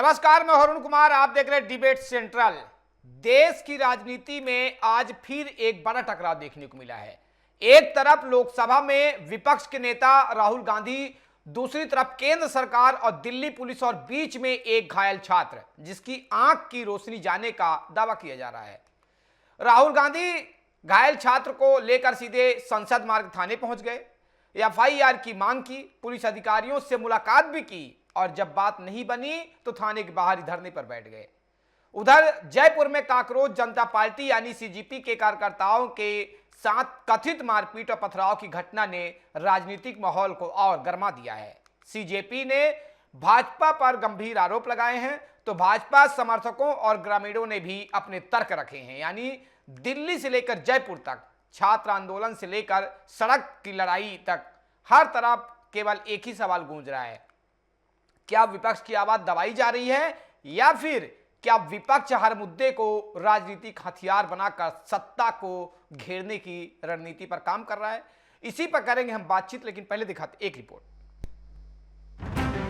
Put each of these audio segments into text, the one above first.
नमस्कार, मैं अरुण कुमार। आप देख रहे हैं डिबेट सेंट्रल। देश की राजनीति में आज फिर एक बड़ा टकराव देखने को मिला है। एक तरफ लोकसभा में विपक्ष के नेता राहुल गांधी, दूसरी तरफ केंद्र सरकार और दिल्ली पुलिस, और बीच में एक घायल छात्र जिसकी आंख की रोशनी जाने का दावा किया जा रहा है। राहुल गांधी घायल छात्र को लेकर सीधे संसद मार्ग थाने पहुंच गए, एफआईआर की मांग की, पुलिस अधिकारियों से मुलाकात भी की, और जब बात नहीं बनी तो थाने के बाहर ही धरने पर बैठ गए। उधर जयपुर में काकरोच जनता पार्टी यानी सीजेपी के कार्यकर्ताओं के साथ कथित मारपीट और पथराव की घटना ने राजनीतिक माहौल को और गर्मा दिया है। सीजेपी ने भाजपा पर गंभीर आरोप लगाए हैं, तो भाजपा समर्थकों और ग्रामीणों ने भी अपने तर्क रखे हैं। यानी दिल्ली से लेकर जयपुर तक, छात्र आंदोलन से लेकर सड़क की लड़ाई तक, हर तरफ केवल एक ही सवाल गूंज रहा है, क्या विपक्ष की आवाज दबाई जा रही है या फिर क्या विपक्ष हर मुद्दे को राजनीतिक हथियार बनाकर सत्ता को घेरने की रणनीति पर काम कर रहा है। इसी पर करेंगे हम बातचीत, लेकिन पहले दिखाते एक रिपोर्ट।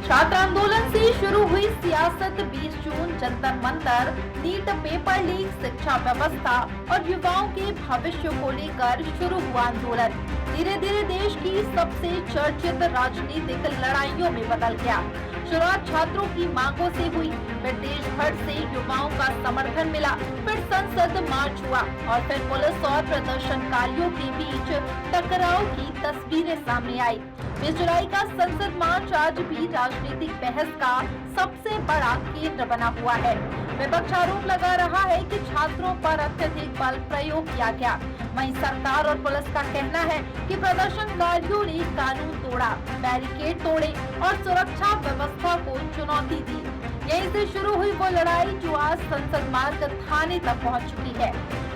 छात्र आंदोलन से शुरू हुई सियासत, 20 जून Jantar Mantar, NEET paper leak, शिक्षा व्यवस्था और युवाओं के भविष्य को लेकर शुरू हुआ आंदोलन धीरे धीरे देश की सबसे चर्चित राजनीतिक लड़ाइयों में बदल गया। शुरुआत छात्रों की मांगों से हुई, फिर देश भर से युवाओं का समर्थन मिला, फिर संसद मार्च हुआ और फिर पुलिस और प्रदर्शनकारियों के बीच टकराव की तस्वीरें सामने आई। 20 जुलाई का संसद मार्च आज भी राजनीतिक बहस का सबसे बड़ा केंद्र बना हुआ है। विपक्ष आरोप लगा रहा है कि छात्रों पर अत्यधिक बल प्रयोग किया गया। वहीं सरकार और पुलिस का कहना है कि प्रदर्शनकारियों ने कानून तोड़ा, बैरिकेड तोड़े और सुरक्षा व्यवस्था को चुनौती दी। यहीं से शुरू हुई वो लड़ाई जो आज संसद मार्ग थाने तक पहुंच चुकी है।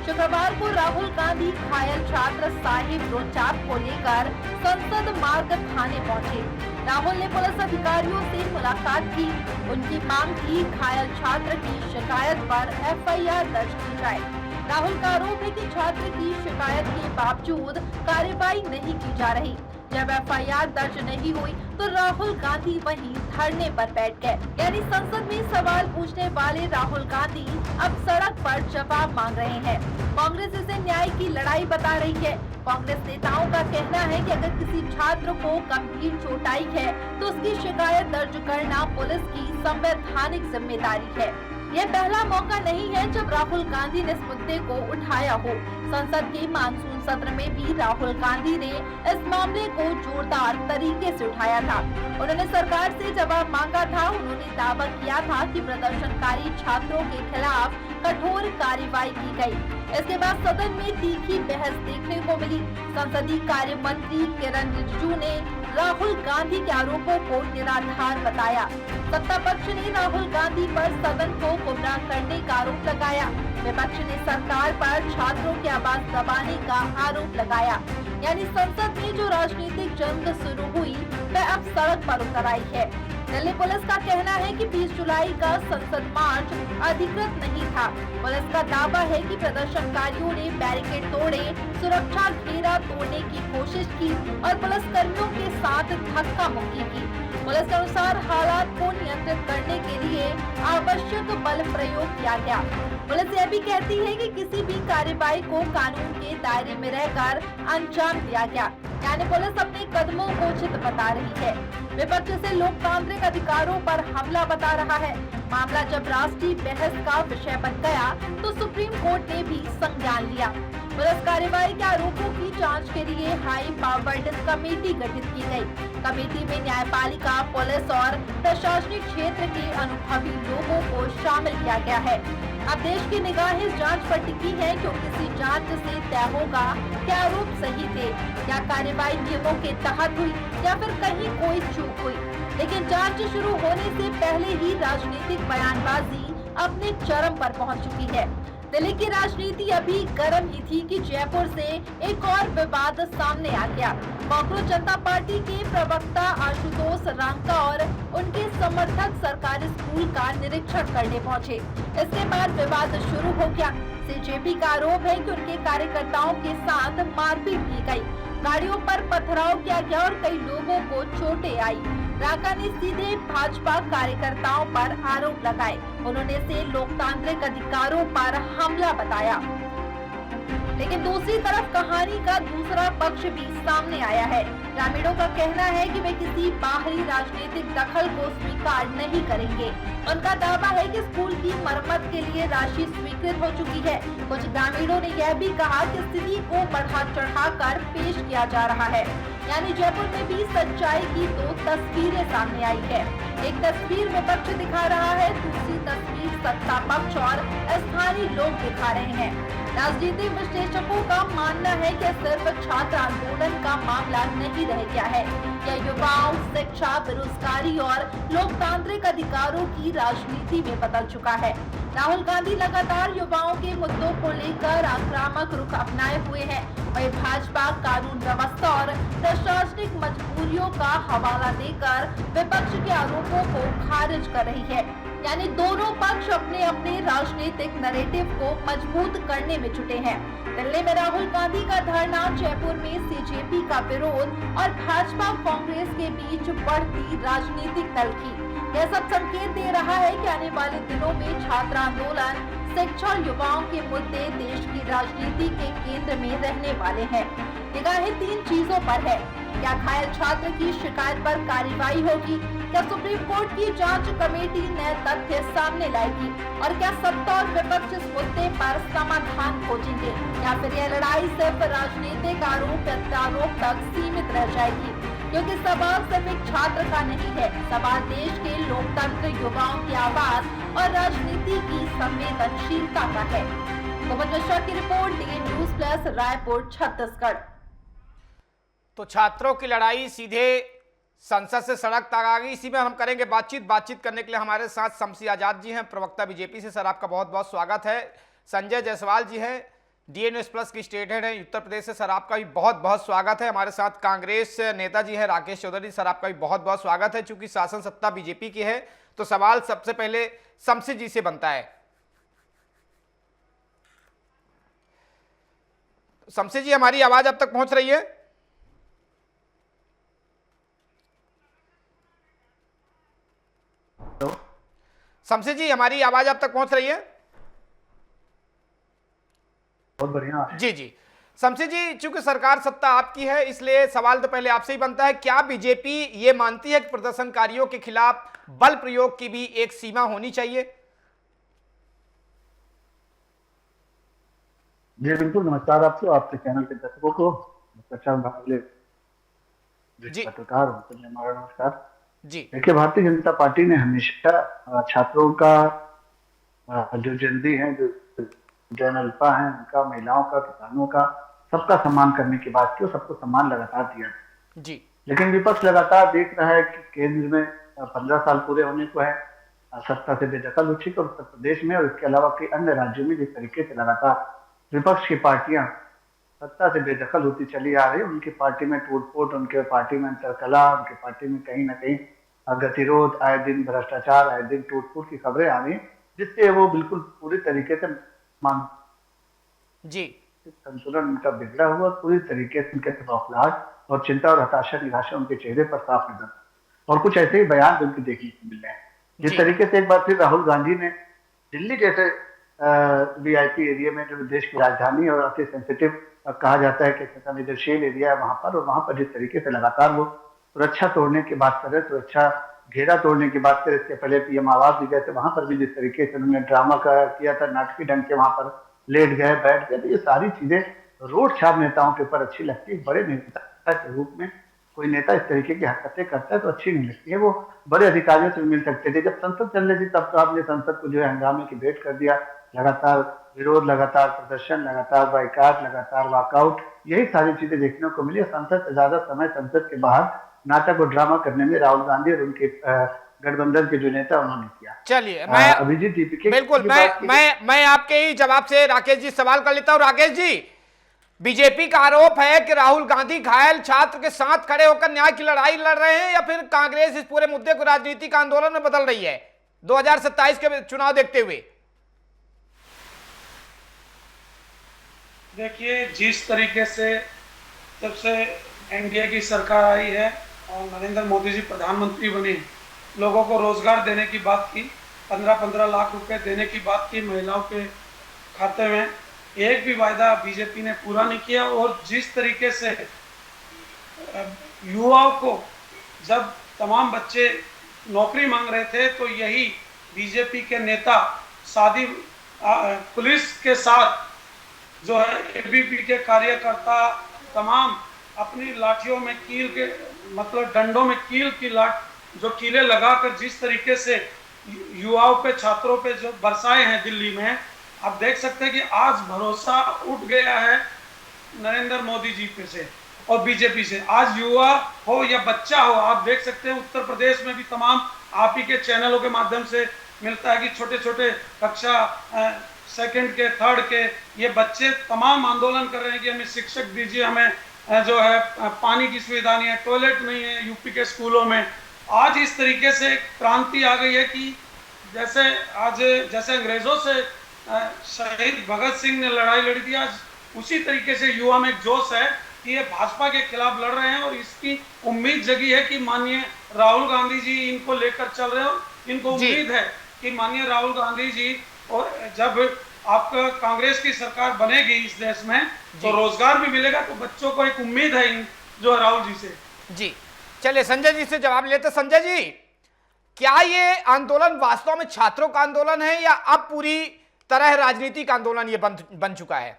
शुक्रवार को राहुल गांधी घायल छात्र साहिब रोचाप को लेकर संसद मार्ग थाने पहुंचे। राहुल ने पुलिस अधिकारियों से मुलाकात की, उनकी मांग की घायल छात्र की शिकायत पर एफआईआर दर्ज की जाए। राहुल का आरोप है कि छात्र की शिकायत के बावजूद कार्रवाई नहीं की जा रही। जब एफआईआर दर्ज नहीं हुई तो राहुल गांधी वहीं धरने पर बैठ गए। यानी संसद में सवाल पूछने वाले राहुल गांधी अब सड़क पर जवाब मांग रहे हैं। कांग्रेस इसे न्याय की लड़ाई बता रही है। कांग्रेस नेताओं का कहना है कि अगर किसी छात्र को गंभीर चोट आई है तो उसकी शिकायत दर्ज करना पुलिस की संवैधानिक जिम्मेदारी है। यह पहला मौका नहीं है जब राहुल गांधी ने इस मुद्दे को उठाया हो। संसद के मानसून सत्र में भी राहुल गांधी ने इस मामले को जोरदार तरीके से उठाया था। उन्होंने सरकार से जवाब मांगा था। उन्होंने दावा किया था कि प्रदर्शनकारी छात्रों के खिलाफ कठोर कार्रवाई की गई। इसके बाद सदन में तीखी बहस देखने को मिली। संसदीय कार्य मंत्री किरण रिजिजू ने राहुल गांधी के आरोपों को निराधार बताया। सत्ता पक्ष ने राहुल गांधी पर सदन को गुमराह करने का आरोप लगाया। विपक्ष ने सरकार पर छात्रों की आवाज दबाने का आरोप लगाया। यानी संसद में जो राजनीतिक जंग शुरू हुई वह अब सड़क पर उतर आई है। दिल्ली पुलिस का कहना है कि 20 जुलाई का संसद मार्च अधिकृत नहीं था। पुलिस का दावा है कि प्रदर्शनकारियों ने बैरिकेड तोड़े, सुरक्षा घेरा तोड़ने की कोशिश की और पुलिस कर्मियों के साथ धक्का मुक्की की। पुलिस के अनुसार हालात को नियंत्रित करने के लिए आवश्यक बल प्रयोग किया गया। पुलिस यह भी कहती है कि किसी भी कार्रवाई को कानून के दायरे में रहकर अंजाम दिया गया। यानी पुलिस अपने कदमों को उचित बता रही है। विपक्ष इसे लोकतांत्रिक अधिकारों पर हमला बता रहा है। मामला जब राष्ट्रीय बहस का विषय बन गया तो सुप्रीम कोर्ट ने भी संज्ञान लिया। पुलिस कार्रवाई के आरोपों की जांच के लिए हाई पावर्ड कमेटी गठित की गई। कमेटी में न्यायपालिका, पुलिस और प्रशासनिक क्षेत्र के अनुभवी लोगों को शामिल किया गया है। अब देश की निगाहें इस जांच पर टिकी है क्योंकि इसी जांच से तय होगा क्या आरोप सही थे, क्या कार्रवाई नियमों के तहत हुई या फिर कहीं कोई चूक हुई। लेकिन जांच शुरू होने से पहले ही राजनीतिक बयानबाजी अपने चरम पर पहुंच चुकी है। दिल्ली की राजनीति अभी गर्म ही थी कि जयपुर से एक और विवाद सामने आ गया। कांग्रेस जनता पार्टी के प्रवक्ता आशुतोष रांका और उनके समर्थक सरकारी स्कूल का निरीक्षण करने पहुंचे। इसके बाद विवाद शुरू हो गया। सीजेपी का आरोप है कि उनके कार्यकर्ताओं के साथ मारपीट की गई, गाड़ियों पर पथराव किया गया और कई लोगों को चोटें आई। राका ने सीधे भाजपा कार्यकर्ताओं पर आरोप लगाए। उन्होंने इसे लोकतांत्रिक अधिकारों पर हमला बताया। लेकिन दूसरी तरफ कहानी का दूसरा पक्ष भी सामने आया है। ग्रामीणों का कहना है कि वे किसी बाहरी राजनीतिक दखल को स्वीकार नहीं करेंगे। उनका दावा है कि स्कूल की मरम्मत के लिए राशि स्वीकृत हो चुकी है। कुछ ग्रामीणों ने यह भी कहा कि स्थिति को बढ़ा चढ़ाकर पेश किया जा रहा है। यानी जयपुर में भी सच्चाई की दो तस्वीरें सामने आई है। एक तस्वीर विपक्ष दिखा रहा है, दूसरी तस्वीर सत्ता पक्ष और स्थानीय लोग दिखा रहे हैं। राजनीतिक विश्लेषकों का मानना है कि सिर्फ छात्र आंदोलन का मामला नहीं रह गया है। यह युवाओं, शिक्षा, बेरोजगारी और लोकतांत्रिक अधिकारों की राजनीति में बदल चुका है। राहुल गांधी लगातार युवाओं के मुद्दों को लेकर आक्रामक रुख अपनाए हुए हैं। वही भाजपा कानून व्यवस्था और प्रशासनिक मजबूरियों का हवाला देकर विपक्ष के आरोपों को खारिज कर रही है। यानी दोनों पक्ष अपने अपने राजनीतिक नैरेटिव को मजबूत करने में जुटे हैं। दिल्ली में राहुल गांधी का धरना, जयपुर में सीजेपी का विरोध और भाजपा कांग्रेस के बीच बढ़ती राजनीतिक तल्खी, यह सब संकेत दे रहा है कि आने वाले दिनों में छात्र आंदोलन, शिक्षा और युवाओं के मुद्दे देश की राजनीति के केंद्र में रहने वाले हैं। निगाहें तीन चीजों पर है। क्या घायल छात्र की शिकायत पर कार्रवाई होगी? क्या सुप्रीम कोर्ट की जांच कमेटी नए तथ्य सामने लाएगी? और क्या सत्ता और विपक्ष इस मुद्दे पर समाधान खोजेंगे? या फिर यह लड़ाई सिर्फ राजनीतिक आरोप प्रत्यारोप तक सीमित रह जाएगी? क्योंकि सवाल सिर्फ एक छात्र का नहीं है, सवाल देश के लोकतंत्र, युवाओं की आवाज और राजनीति की संवेदनशीलता का है। मोहम्मद मिश्रा की रिपोर्ट, DN news plus, Raipur, Chhattisgarh. तो छात्रों की लड़ाई सीधे संसद से सड़क तक आ गई। इसी में हम करेंगे बातचीत करने के लिए हमारे साथ शमसी आजाद जी हैं, प्रवक्ता बीजेपी से। सर, आपका बहुत बहुत स्वागत है। संजय जायसवाल जी हैं, डीएन न्यूज प्लस की स्टेट हेड है उत्तर प्रदेश से। सर, आपका भी बहुत बहुत स्वागत है। हमारे साथ कांग्रेस नेता जी हैं राकेश चौधरी। सर, आपका भी बहुत बहुत स्वागत है। चूंकि शासन सत्ता बीजेपी की है तो सवाल सबसे पहले शमसी जी से बनता है। शमसी जी, हमारी आवाज अब तक पहुंच रही है? शमसी जी, हमारी आवाज अब तक पहुंच रही है? बहुत बढ़िया जी जी। शमसी जी, चूंकि सरकार सत्ता आपकी है इसलिए सवाल तो पहले आपसे ही बनता है, क्या बीजेपी ये मानती है कि प्रदर्शनकारियों के खिलाफ बल प्रयोग की भी एक सीमा होनी चाहिए? जी बिल्कुल। नमस्कार आपको, आपके चैनल के दर्शकों को, पत्रकार हमारा नमस्कार जी। देखिए, भारतीय जनता पार्टी ने हमेशा छात्रों का, जो जल्दी है, जो जनअल्पा है उनका, महिलाओं का, किसानों का, सबका सम्मान करने की बात की और सबको सम्मान लगातार दिया जी। लेकिन विपक्ष लगातार देख रहा है कि केंद्र में 15 साल पूरे होने को है, सत्ता से बेदखल हो चुकी है उत्तर प्रदेश में और इसके अलावा कई अन्य राज्यों में जिस तरीके से लगातार विपक्ष की पार्टियां सत्ता से बेदखल होती चली आ रही है। उनकी पार्टी में टूट-फूट, उनके पार्टी में अंतरकला, उनके पार्टी में कहीं ना कहीं गतिरोध, आए दिन भ्रष्टाचार, आए दिन टूट-फूट की खबरें आ रही, जिससे वो बिल्कुल पूरी तरीके से जी संतुलन उनका बिगड़ा हुआ, पूरी तरीके से उनके बौखलाहट और चिंता और हताशा निराशा उनके चेहरे पर साफ नजर, और कुछ ऐसे ही बयान उनके देखने को मिल रहे हैं। जिस तरीके से एक बार फिर राहुल गांधी ने दिल्ली जैसे वीआईपी एरिया में, जो देश की राजधानी और अति सेंसिटिव कहा जाता है कि संवेदनशील एरिया है वहां पर, और वहां पर जिस तरीके से लगातार वो सुरक्षा तोड़ने की बात कर रहे, सुरक्षा घेरा तोड़ने की बात करें, इसके पहले पीएम आवास भी गए थे, वहां पर भी जिस तरीके से उन्होंने ड्रामा किया था, नाटकीय ढंग के वहां पर लेट गए, बैठ गए, तो ये सारी चीजें रोड छाप नेताओं के ऊपर अच्छी लगती है। बड़े नेता के रूप में कोई नेता इस तरीके की हरकतें करता है तो अच्छी नहीं लगती है। वो बड़े अधिकारियों से मिल सकते थे। जब संसद चल रही थी तब तो आपने संसद को जो है हंगामे की भेंट कर दिया, लगातार विरोध, लगातार प्रदर्शन, लगातार बाइकाट, लगातार वॉकआउट, यही सारी चीजें देखने को मिली। संसद से ज्यादा समय संसद के बाहर नाटक और ड्रामा करने में राहुल गांधी और उनके गठबंधन के जो नेता उन्होंने किया। चलिए, मैं अभिजीत दीपिके, बिल्कुल मैं आपके ही जवाब से राकेश जी सवाल कर लेता हूं। राकेश जी, बीजेपी का आरोप है कि राहुल गांधी घायल छात्र के साथ खड़े होकर न्याय की लड़ाई लड़ रहे हैं, या फिर कांग्रेस इस पूरे मुद्दे को राजनीतिक आंदोलन में बदल रही है 2027 के चुनाव देखते हुए? देखिए, जिस तरीके से जब से एनडीए की सरकार आई है नरेंद्र मोदी जी प्रधानमंत्री बने, लोगों को रोजगार देने की बात की, 15-15 लाख रुपए देने की बात की महिलाओं के खाते में, एक भी वायदा बीजेपी ने पूरा नहीं किया। और जिस तरीके से युवाओं को जब तमाम बच्चे नौकरी मांग रहे थे तो यही बीजेपी के नेता शादी पुलिस के साथ जो है एबीपी के कार्यकर्ता तमाम अपनी लाठियों में कील के मतलब डंडों में कील की लाठ जो कीले लगाकर जिस तरीके से युवाओं पे छात्रों पे जो बरसाए हैं दिल्ली में, आप देख सकते हैं कि आज भरोसा उठ गया है नरेंद्र मोदी जी पे से और बीजेपी से। आज युवा हो या बच्चा हो, आप देख सकते हैं उत्तर प्रदेश में भी तमाम आप ही के चैनलों के माध्यम से मिलता है कि छोटे छोटे कक्षा सेकंड के थर्ड के ये बच्चे तमाम आंदोलन कर रहे हैं कि हमें शिक्षक दीजिए, हमें जो है पानी की सुविधा नहीं है, टॉयलेट नहीं है यूपी के स्कूलों में। आज इस तरीके से क्रांति आ गई है कि जैसे अंग्रेजों से शहीद भगत सिंह ने लड़ाई लड़ी थी, आज उसी तरीके से युवा में एक जोश है कि ये भाजपा के खिलाफ लड़ रहे हैं और इसकी उम्मीद जगी है कि माननीय राहुल गांधी जी इनको लेकर चल रहे हो। इनको उम्मीद है कि माननीय राहुल गांधी जी और जब आपका कांग्रेस की सरकार बनेगी इस देश में तो रोजगार भी मिलेगा, तो बच्चों को एक उम्मीद है इन जो राहुल जी से। जी चलिए संजय जी से जवाब लेते। संजय जी, क्या ये आंदोलन वास्तव में छात्रों का आंदोलन है या अब पूरी तरह राजनीतिक आंदोलन ये बन चुका है?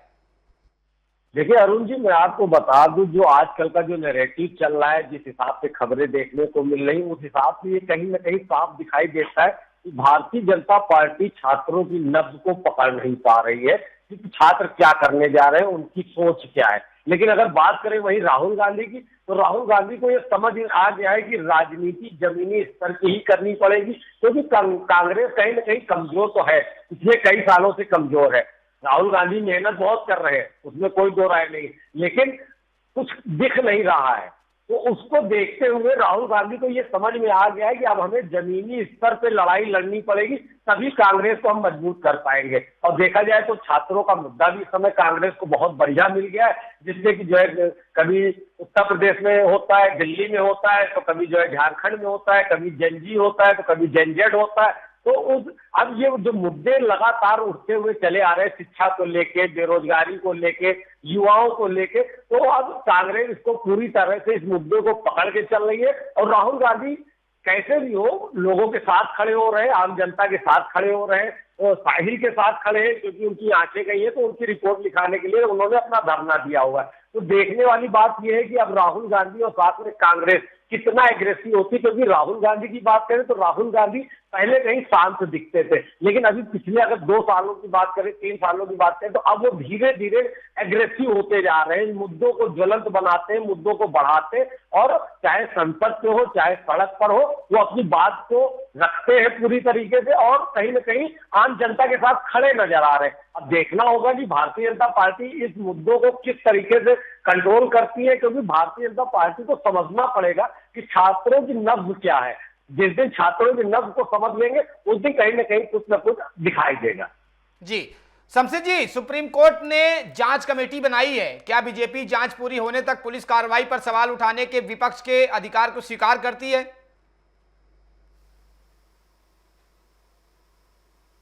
देखिए अरुण जी, मैं आपको बता दूं जो आजकल का जो नैरेटिव चल रहा है, जिस हिसाब से खबरें देखने को मिल रही, उस हिसाब से ये कहीं ना कहीं साफ दिखाई देता है कि भारतीय जनता पार्टी छात्रों की नब्ज को पकड़ नहीं पा रही है कि छात्र क्या करने जा रहे हैं, उनकी सोच क्या है। लेकिन अगर बात करें वही राहुल गांधी की, तो राहुल गांधी को ये समझ आ गया है कि राजनीति जमीनी स्तर की ही करनी पड़ेगी, क्योंकि कांग्रेस कहीं ना कहीं कमजोर तो है, पिछले कई सालों से कमजोर है। राहुल गांधी मेहनत बहुत कर रहे हैं, उसमें कोई दो राय नहीं, लेकिन कुछ दिख नहीं रहा है। तो उसको देखते हुए राहुल गांधी को ये समझ में आ गया है कि अब हमें जमीनी स्तर पे लड़ाई लड़नी पड़ेगी, तभी कांग्रेस को हम मजबूत कर पाएंगे। और देखा जाए तो छात्रों का मुद्दा भी इस समय कांग्रेस को बहुत बढ़िया मिल गया है, जिससे कि जो है कभी उत्तर प्रदेश में होता है, दिल्ली में होता है, तो कभी जो है झारखंड में होता है, कभी जेनजी होता है, तो कभी जेनजेड होता है। तो अब ये जो मुद्दे लगातार उठते हुए चले आ रहे हैं, शिक्षा को लेके, बेरोजगारी को लेके, युवाओं को लेके, तो अब कांग्रेस इसको पूरी तरह से इस मुद्दे को पकड़ के चल रही है। और राहुल गांधी कैसे भी हो लोगों के साथ खड़े हो रहे हैं, आम जनता के साथ खड़े हो रहे हैं, और साहिल के साथ खड़े हैं क्योंकि उनकी आंखें गई है, तो उनकी रिपोर्ट लिखाने के लिए उन्होंने अपना धरना दिया हुआ है। तो देखने वाली बात यह है कि अब राहुल गांधी और साथ में कांग्रेस कितना एग्रेसिव होती, क्योंकि राहुल गांधी की बात करें तो राहुल गांधी पहले कहीं शांत दिखते थे, लेकिन अभी पिछले अगर 2 सालों की बात करें, 3 सालों की बात करें, तो अब वो धीरे धीरे एग्रेसिव होते जा रहे हैं, मुद्दों को ज्वलंत बनाते हैं, मुद्दों को बढ़ाते, और चाहे संसद पे हो चाहे सड़क पर हो, वो अपनी बात को रखते हैं पूरी तरीके से और कहीं ना कहीं आम जनता के साथ खड़े नजर आ रहे हैं। अब देखना होगा कि भारतीय जनता पार्टी इस मुद्दों को किस तरीके से कंट्रोल करती है, क्योंकि भारतीय जनता पार्टी को समझना पड़ेगा कि छात्रों की नब्ज क्या है। जिस दिन छात्रों की नब्ज को समझ लेंगे उस दिन कहीं ना कहीं कुछ ना कुछ दिखाई देगा। जी शमशेर जी, सुप्रीम कोर्ट ने जांच कमेटी बनाई है, क्या बीजेपी जांच पूरी होने तक पुलिस कार्रवाई पर सवाल उठाने के विपक्ष के अधिकार को स्वीकार करती है?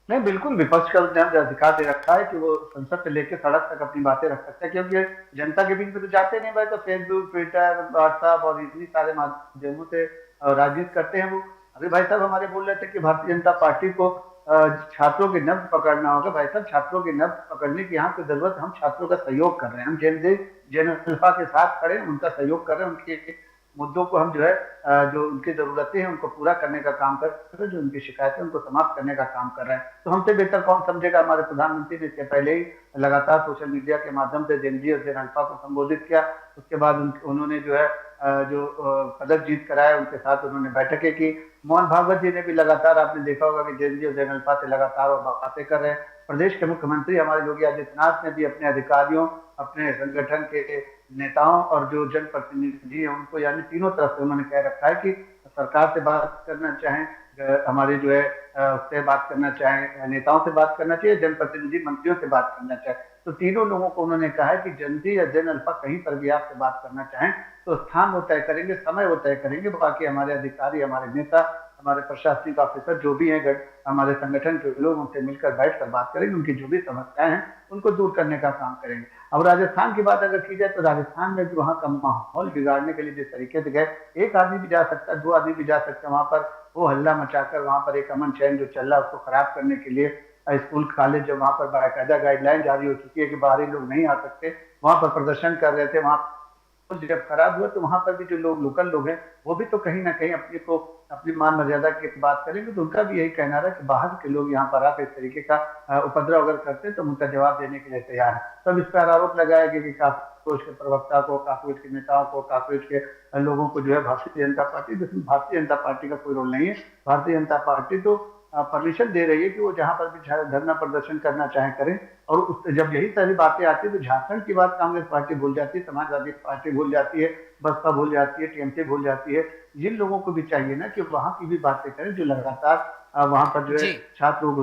नहीं, बिल्कुल विपक्ष का अधिकार दे रखा है कि वो संसद से लेकर सड़क तक अपनी बातें रख सकते हैं, क्योंकि जनता के बीच में तो जाते नहीं भाई, तो फेसबुक, ट्विटर, व्हाट्सएप और इतनी सारे माध्यमों से राजनीति करते हैं वो। अभी भाई साहब हमारे बोल रहे थे कि भारतीय जनता पार्टी को छात्रों की नब्ज पकड़ना होगा। भाई साहब, छात्रों की नब्ज पकड़ने की यहाँ पे जरूरत, हम छात्रों का सहयोग कर रहे हैं, हम जेन अल्फा के साथ खड़े हैं, उनका सहयोग कर रहे हैं, उनके मुद्दों को हम जो है जो उनकी जरूरतें हैं उनको पूरा करने का काम कर रहे हैं, जो उनकी शिकायतें उनको समाप्त करने का काम कर रहे हैं। तो हमसे बेहतर कौन समझेगा। हमारे प्रधानमंत्री ने इससे पहले ही लगातार सोशल मीडिया के माध्यम से जेनजी और जेन अल्फा को संबोधित किया। उसके बाद उन्होंने जो है जो पदक जीत कराया, उनके साथ उन्होंने बैठकें की। मोहन भागवत जी ने भी लगातार, आपने देखा होगा कि जेनजी और जेन अल्फा से लगातार बातें कर रहे हैं। प्रदेश के मुख्यमंत्री हमारे योगी आदित्यनाथ ने भी अपने अधिकारियों, अपने संगठन के नेताओं और जो जनप्रतिनिधि हैं उनको, यानी तीनों तरफ से उन्होंने कह रखा है कि सरकार से बात करना चाहें, हमारे जो है उससे बात करना चाहें, नेताओं से बात करना चाहिए, जनप्रतिनिधि मंत्रियों से बात करना चाहें, तो तीनों लोगों को उन्होंने कहा है कि जनती या जन अल्फा कहीं पर भी आपसे बात करना चाहें तो स्थान वो तय करेंगे, समय वो तय करेंगे, बाकी हमारे अधिकारी, हमारे नेता, हमारे प्रशासनिक ऑफिसर जो भी हैं, हमारे संगठन के लोग उनसे मिलकर बैठकर बात करेंगे, उनकी जो भी समस्याएं हैं उनको दूर करने का काम करेंगे। अब राजस्थान की बात अगर की जाए तो राजस्थान में भी वहाँ का माहौल बिगाड़ने के लिए जिस तरीके से गए, एक आदमी भी जा सकता है, 2 आदमी भी जा सकते हैं वहां पर, वो हल्ला मचाकर वहां पर एक अमन चैन जो चल रहा है उसको खराब करने के लिए स्कूल कॉलेज जब वहां पर बाकायदा गाइडलाइन जारी हो चुकी है कि बाहरी लोग नहीं आ सकते, वहां पर प्रदर्शन कर रहे थे, वहां जब खराब हुआ तो वहां पर भी जो लोग लोकल लोग हैं वो भी तो कहीं ना कहीं अपनी मान मर्यादा की बात करेंगे, तो उनका भी यही कहना है कि बाहर के लोग यहाँ पर आकर इस तरीके का उपद्रव अगर करते हैं तो उनका जवाब देने के लिए तैयार है। तब इस पर आरोप लगाया गया कि कांग्रेस के प्रवक्ता को, कांग्रेस के नेताओं को, कांग्रेस के लोगों को जो है भारतीय जनता पार्टी, जिसमें भारतीय जनता पार्टी का कोई रोल नहीं है। भारतीय जनता पार्टी तो परमिशन दे रही है कि वो जहां पर भी धरना प्रदर्शन करना चाहे करें, और जब यही सारी बातें आती है तो झारखंड की बात कांग्रेस पार्टी भूल जाती है, समाजवादी पार्टी भूल जाती है, बसपा भूल जाती है, टीएमसी भूल जाती है। जिन लोगों को भी चाहिए ना कि वहां की भी बातें करें जो लगातार वहां पर जो है छात्रों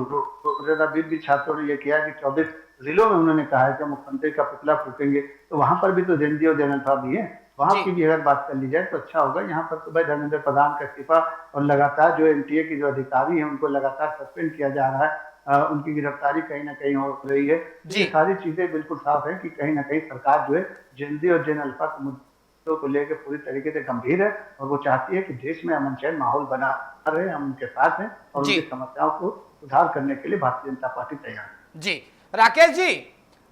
भी छात्रों ने ये किया कि 24 जिलों में उन्होंने कहा है कि मुख्यमंत्री का पुतला फूकेंगे, तो वहां पर भी तो जनती और जनता भी है, वहां की भी अगर बात कर ली जाए तो अच्छा होगा। यहाँ पर तो भाई धर्मेंद्र प्रधान का इस्तीफा और लगातार जो एनटीए के जो अधिकारी हैं उनको लगातार सस्पेंड किया जा रहा है, उनकी गिरफ्तारी कहीं ना कहीं हो रही है। ये सारी चीजें बिल्कुल साफ है कि कहीं ना कहीं सरकार जो है जनती और जन अल्फा के मुद्दों को लेकर पूरी तरीके से गंभीर है और वो चाहती है कि देश में अमन चैन माहौल बना रहे, हम उनके साथ हैं और उनकी समस्याओं को सुधार करने के लिए भारतीय जनता पार्टी तैयार है। जी राकेश जी,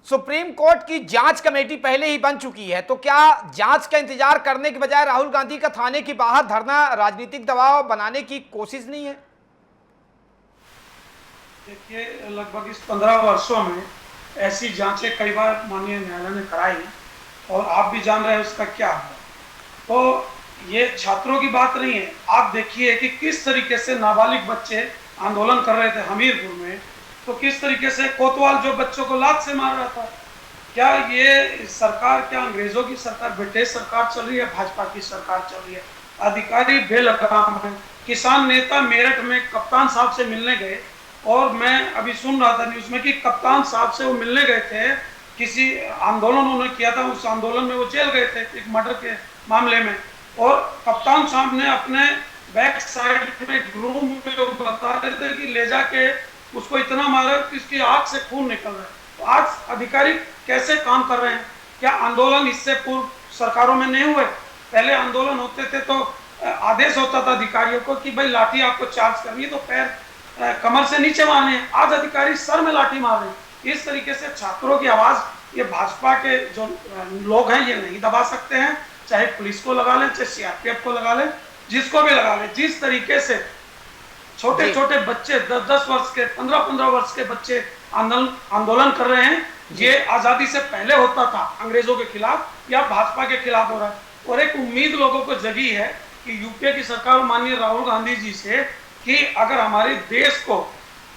सुप्रीम कोर्ट की जांच कमेटी पहले ही बन चुकी है, तो क्या जांच का इंतजार करने के बजाय राहुल गांधी का थाने के बाहर धरना राजनीतिक दबाव बनाने की कोशिश नहीं है? देखिए, लगभग इस 15 वर्षों में ऐसी जांचें कई बार माननीय न्यायालय ने कराई और आप भी जान रहे हैं उसका क्या हुआ। तो ये छात्रों की बात नहीं है, आप देखिए कि किस तरीके से नाबालिग बच्चे आंदोलन कर रहे थे हमीरपुर में, तो किस तरीके से कोतवाल जो बच्चों को लात से मार रहा था। क्या ये सरकार, क्या अंग्रेजों की सरकार, ब्रिटिश सरकार चल रही है, भाजपा की सरकार चल रही है? अधिकारी बेलगाम है। किसान नेता मेरठ में कप्तान साहब से मिलने गए और मैं अभी सुन रहा था न्यूज में कि कप्तान साहब से वो मिलने गए थे, किसी आंदोलन उन्होंने किया था, उस आंदोलन में वो जेल गए थे एक मर्डर के मामले में, और कप्तान साहब ने अपने बैक साइड में रूम में बता रहे थे कि ले जाके उसको इतना मारा कि उसकी आंख से खून निकल रहा है। तो आज अधिकारी कैसे काम कर रहे हैं? क्या आंदोलन इससे पूर्व सरकारों में नहीं हुए? पहले आंदोलन होते थे तो आदेश होता था अधिकारियों को कि भाई लाठी आपको चार्ज करनी है तो पैर कमर से नीचे मारने हैं, आज अधिकारी सर में लाठी मार रहे हैं। इस तरीके से छात्रों की आवाज ये भाजपा के जो लोग हैं ये नहीं दबा सकते हैं, चाहे पुलिस को लगा लें, चाहे सीआरपीएफ को लगा लें, जिसको भी लगा लें। जिस तरीके से छोटे छोटे बच्चे 10-10 वर्ष के, 15-15 वर्ष के बच्चे आंदोलन कर रहे हैं, ये आजादी से पहले होता था अंग्रेजों के खिलाफ या भाजपा के खिलाफ हो रहा है। और एक उम्मीद लोगों को जगी है कि यूपीए की सरकार माननीय राहुल गांधी जी से कि अगर हमारे देश को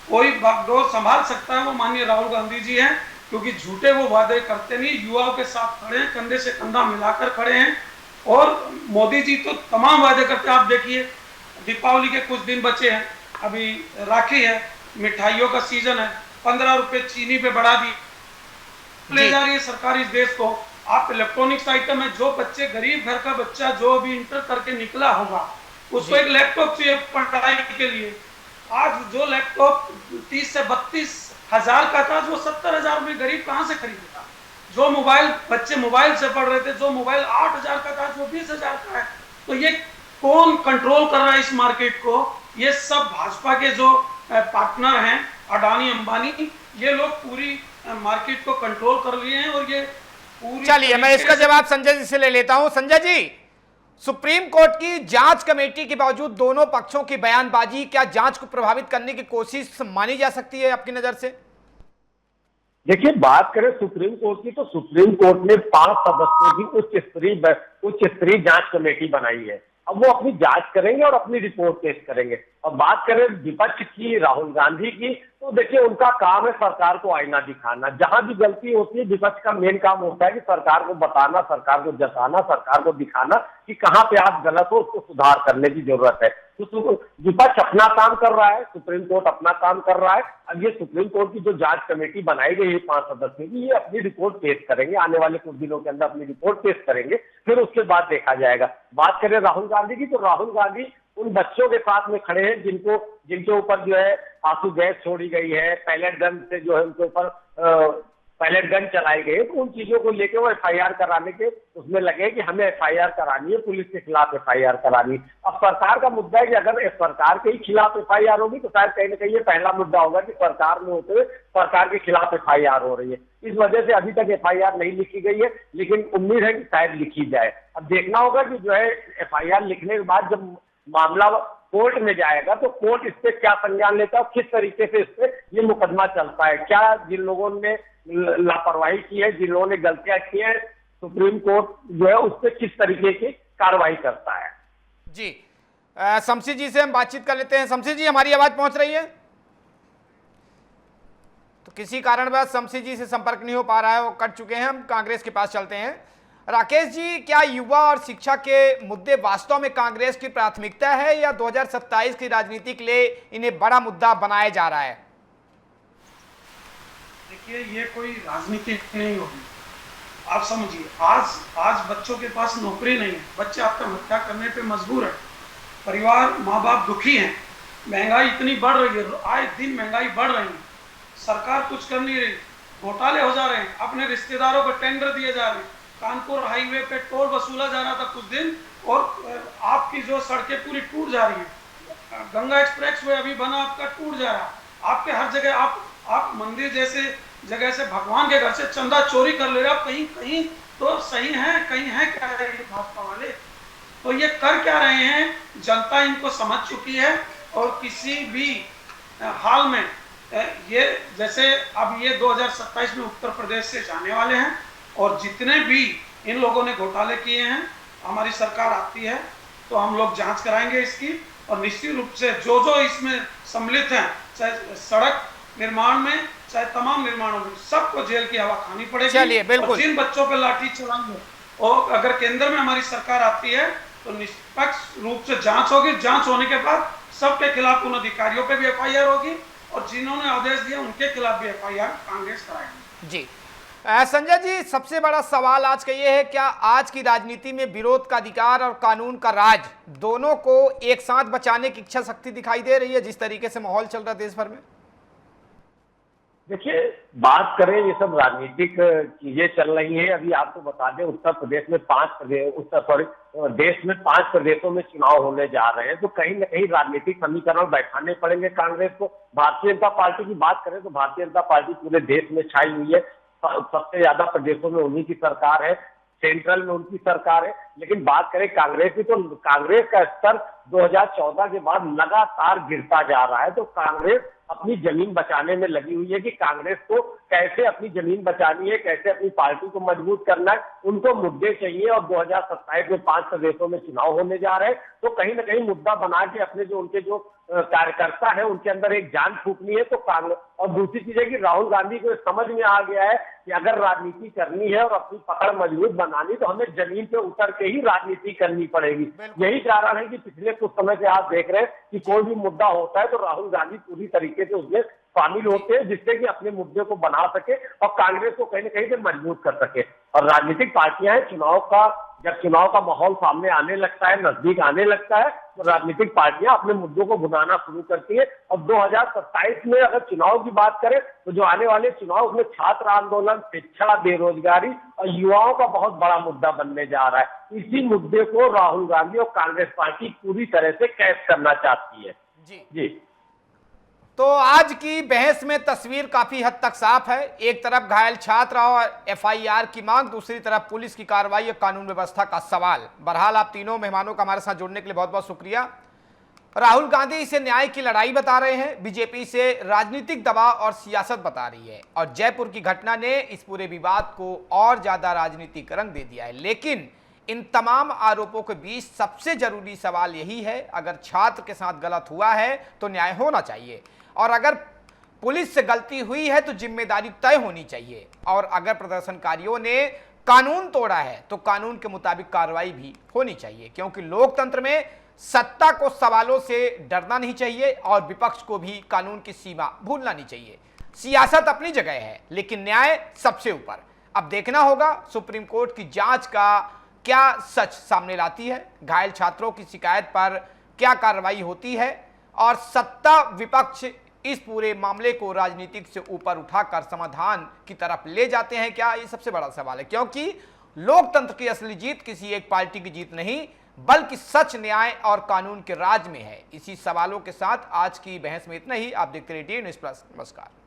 कोई बागडोर संभाल सकता है वो माननीय राहुल गांधी जी हैं, क्योंकि झूठे वो वादे करते नहीं, युवाओं के साथ खड़े हैं, कंधे से कंधा मिलाकर खड़े हैं। और मोदी जी तो तमाम वादे करते हैं। आप देखिए दीपावली के कुछ दिन बचे हैं, अभी राखी है, मिठाइयों का सीजन है, 15 रुपए चीनी पे बढ़ा दी ले जा रही है सरकार इस देश को। आप इलेक्ट्रॉनिक्स आइटम है, जो बच्चे गरीब घर का बच्चा जो अभी इंटर करके निकला होगा उसको एक लैपटॉप चाहिए पढ़ाई के लिए, आज जो लैपटॉप 30 से 32 हजार का था वो 70 हजार में गरीब कहाँ से खरीदेगा? जो मोबाइल बच्चे मोबाइल से पढ़ रहे थे, जो मोबाइल 8 हजार का था वो 20 हजार का है। तो ये कौन कंट्रोल कर रहा है इस मार्केट को? ये सब भाजपा के जो पार्टनर हैं अडानी अंबानी, ये लोग पूरी मार्केट को कंट्रोल कर लिए हैं। और ये पूरी, चलिए मैं इसका जवाब संजय जी से ले लेता हूं। संजय जी, सुप्रीम कोर्ट की जांच कमेटी के बावजूद दोनों पक्षों की बयानबाजी क्या जांच को प्रभावित करने की कोशिश मानी जा सकती है आपकी नजर से? देखिए, बात करें सुप्रीम कोर्ट की तो सुप्रीम कोर्ट ने 5 सदस्यों की उच्च स्तरीय जांच कमेटी बनाई है। अब वो अपनी जांच करेंगे और अपनी रिपोर्ट पेश करेंगे। और बात करें विपक्ष की, राहुल गांधी की, तो देखिए उनका काम है सरकार को आईना दिखाना। जहां भी गलती होती है विपक्ष का मेन काम होता है कि सरकार को बताना, सरकार को जताना, सरकार को दिखाना कि कहां पे आप गलत हो, उसको सुधार करने की जरूरत है। तो विपक्ष अपना काम कर रहा है, सुप्रीम कोर्ट अपना काम कर रहा है। अब ये सुप्रीम कोर्ट की जो जांच कमेटी बनाई गई है 5 सदस्यों की, ये अपनी रिपोर्ट पेश करेंगे, आने वाले कुछ दिनों के अंदर अपनी रिपोर्ट पेश करेंगे, फिर उसके बाद देखा जाएगा। बात करें राहुल गांधी की, तो राहुल गांधी उन बच्चों के साथ में खड़े हैं जिनके ऊपर जो है आंसू गैस छोड़ी गई है, पैलेट गन से जो है उनके ऊपर पैलेट गन चलाई गई है। तो उन चीजों को लेकर वो एफआईआर कराने के उसमें लगे कि हमें एफआईआर करानी है, पुलिस के खिलाफ एफआईआर करानी है। अब सरकार का मुद्दा है कि अगर सरकार के ही खिलाफ एफआईआर होगी तो शायद कहीं ना कहीं ये पहला मुद्दा होगा कि सरकार में होते हुए सरकार के खिलाफ एफआईआर हो रही है। इस वजह से अभी तक एफआईआर नहीं लिखी गई है, लेकिन उम्मीद है कि शायद लिखी जाए। अब देखना होगा कि जो है एफआईआर लिखने के बाद जब मामला कोर्ट में जाएगा तो कोर्ट इस पे क्या संज्ञान लेता है, किस तरीके से इस पे ये मुकदमा चलता है, क्या जिन लोगों ने लापरवाही की है, जिन लोगों ने गलतियां की है, सुप्रीम कोर्ट जो है उस पर किस तरीके की कार्रवाई करता है। जी शमशी जी से हम बातचीत कर लेते हैं। शमशी जी, हमारी आवाज पहुंच रही है? तो किसी कारणवश शमशी जी से संपर्क नहीं हो पा रहा है, वो कट चुके हैं। हम कांग्रेस के पास चलते हैं। राकेश जी, क्या युवा और शिक्षा के मुद्दे वास्तव में कांग्रेस की प्राथमिकता है या 2027 की राजनीति के लिए इन्हें बड़ा मुद्दा बनाया जा रहा है? देखिए, ये कोई राजनीति नहीं होगी। आप समझिए, आज बच्चों के पास नौकरी नहीं है, बच्चे आत्महत्या करने पे मजबूर है, परिवार माँ बाप दुखी हैं, महंगाई इतनी बढ़ रही है, आए दिन महंगाई बढ़ रही है, सरकार कुछ कर नहीं रही, घोटाले हो जा रहे हैं, अपने रिश्तेदारों को टेंडर दिए जा रहे हैं, कानपुर हाईवे पे टोल वसूला जा रहा था कुछ दिन, और आपकी जो सड़कें पूरी टूट जा रही है, गंगा एक्सप्रेस वे अभी बना आपका टूट जा रहा है, आपके हर जगह आप मंदिर जैसे जगह से भगवान के घर से चंदा चोरी कर ले रहे हो। कहीं कहीं तो सही है, कहीं है क्या है भाजपा वाले, तो ये कर क्या रहे हैं? जनता इनको समझ चुकी है और किसी भी हाल में ये जैसे अब ये 2027 में उत्तर प्रदेश से जाने वाले हैं और जितने भी इन लोगों ने घोटाले किए हैं, हमारी सरकार आती है तो हम लोग जांच कराएंगे इसकी, और निश्चित रूप से जो इसमें सम्मिलित हैं, चाहे सड़क निर्माण में चाहे तमाम निर्माणों में, सबको जेल की हवा खानी पड़ेगी। चलिए, बिल्कुल। जिन बच्चों पर लाठी चलाएंगे, और अगर केंद्र में हमारी सरकार आती है तो निष्पक्ष रूप से जांच होगी। जांच होने के बाद सबके खिलाफ उन अधिकारियों पे भी एफआईआर होगी और जिन्होंने आदेश दिया उनके खिलाफ भी एफआईआर कांग्रेस कराएगी। जी संजय जी, सबसे बड़ा सवाल आज का ये है, क्या आज की राजनीति में विरोध का अधिकार और कानून का राज दोनों को एक साथ बचाने की इच्छा शक्ति दिखाई दे रही है, जिस तरीके से माहौल चल रहा है देश भर में? देखिए, बात करें, ये सब राजनीतिक चीजें चल रही हैं। अभी आपको बता दें, उत्तर प्रदेश में देश में 5 प्रदेशों में चुनाव होने जा रहे हैं, तो कहीं ना कहीं राजनीतिक समीकरण बैठाने पड़ेंगे कांग्रेस को। भारतीय जनता पार्टी की बात करें तो भारतीय जनता पार्टी पूरे देश में छाई हुई है, सबसे ज्यादा प्रदेशों में उन्हीं की सरकार है, सेंट्रल में उनकी सरकार है। लेकिन बात करें कांग्रेस की, तो कांग्रेस का स्तर 2014 के बाद लगातार गिरता जा रहा है। तो कांग्रेस अपनी जमीन बचाने में लगी हुई है कि कांग्रेस को कैसे अपनी जमीन बचानी है, कैसे अपनी पार्टी को मजबूत करना है, उनको मुद्दे चाहिए। और 2027 में 5 प्रदेशों में चुनाव होने जा रहे हैं, तो कहीं ना कहीं मुद्दा बना के अपने उनके जो कार्यकर्ता है उनके अंदर एक जान फूकनी है। तो कांग्रेस, और दूसरी चीज है कि राहुल गांधी को समझ में आ गया है कि अगर राजनीति करनी है और अपनी पकड़ मजबूत बनानी, तो हमें जमीन पे उतर के ही राजनीति करनी पड़ेगी। यही कारण है कि पिछले कुछ समय से आप देख रहे हैं कि कोई भी मुद्दा होता है तो राहुल गांधी पूरी तरीके से उसमें शामिल होते हैं, जिससे कि अपने मुद्दे को बना सके और कांग्रेस को कहीं ना कहीं से मजबूत कर सके। और राजनीतिक पार्टियां हैं, जब चुनाव का माहौल सामने आने लगता है, नजदीक आने लगता है, तो राजनीतिक पार्टियां अपने मुद्दों को भुनाना शुरू करती है। और 2027 में अगर चुनाव की बात करें तो जो आने वाले चुनाव, उसमें छात्र आंदोलन, शिक्षा, बेरोजगारी और युवाओं का बहुत बड़ा मुद्दा बनने जा रहा है। इसी मुद्दे को राहुल गांधी और कांग्रेस पार्टी पूरी तरह से कैच करना चाहती है। जी तो आज की बहस में तस्वीर काफी हद तक साफ है। एक तरफ घायल छात्र और एफआईआर की मांग, दूसरी तरफ पुलिस की कार्रवाई और कानून व्यवस्था का सवाल। बहरहाल आप तीनों मेहमानों का हमारे साथ जुड़ने के लिए बहुत बहुत शुक्रिया। राहुल गांधी इसे न्याय की लड़ाई बता रहे हैं, बीजेपी से राजनीतिक दबाव और सियासत बता रही है, और जयपुर की घटना ने इस पूरे विवाद को और ज्यादा राजनीतिक रंग दे दिया है। लेकिन इन तमाम आरोपों के बीच सबसे जरूरी सवाल यही है, अगर छात्र के साथ गलत हुआ है तो न्याय होना चाहिए, और अगर पुलिस से गलती हुई है तो जिम्मेदारी तय होनी चाहिए, और अगर प्रदर्शनकारियों ने कानून तोड़ा है तो कानून के मुताबिक कार्रवाई भी होनी चाहिए, क्योंकि लोकतंत्र में सत्ता को सवालों से डरना नहीं चाहिए और विपक्ष को भी कानून की सीमा भूलना नहीं चाहिए। सियासत अपनी जगह है, लेकिन न्याय सबसे ऊपर। अब देखना होगा सुप्रीम कोर्ट की जांच का क्या सच सामने लाती है, घायल छात्रों की शिकायत पर क्या कार्रवाई होती है, और सत्ता विपक्ष इस पूरे मामले को राजनीतिक से ऊपर उठाकर समाधान की तरफ ले जाते हैं क्या, ये सबसे बड़ा सवाल है। क्योंकि लोकतंत्र की असली जीत किसी एक पार्टी की जीत नहीं, बल्कि सच, न्याय और कानून के राज में है। इसी सवालों के साथ आज की बहस में इतना ही। आप देखते रहिए न्यूज़ प्लस। नमस्कार।